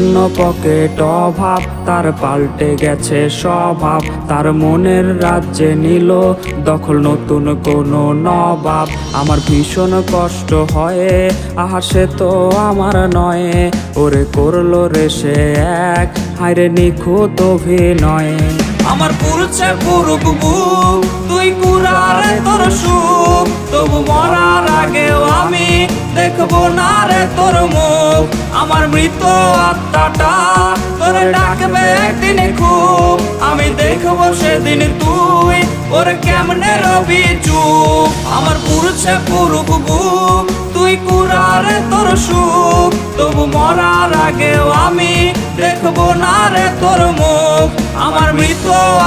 শূন্য পকেট অভাব, তার পাল্টে গেছে স্বভাব। তার মনের রাজ্যে নিল দখল নতুন কোনো নবাব। আমার ভীষণ কষ্ট হয়, আহা সে তো আমার নয়। ওরে করলো রে সে এক, হায়রে নিখুঁত অভিনয়। আমার পুরুষে পুরুক বুক, তুই কুরারে তোর সুখ। তবু মরার আগেও আমি দেখবো না রে তোর মুখ। আমার মৃত আত্মাটা তোরে ডাকবে একদিন খুব। আমি দেখবো সেদিন তুই ওরে কেমনে রবি চুপ। আমার পুরুষে পুরুক বুক, তুই কুরারে তোর সুখ। তবু মরার আগেও আমি দেখবো না রে তোর মুখ। আমার মৃত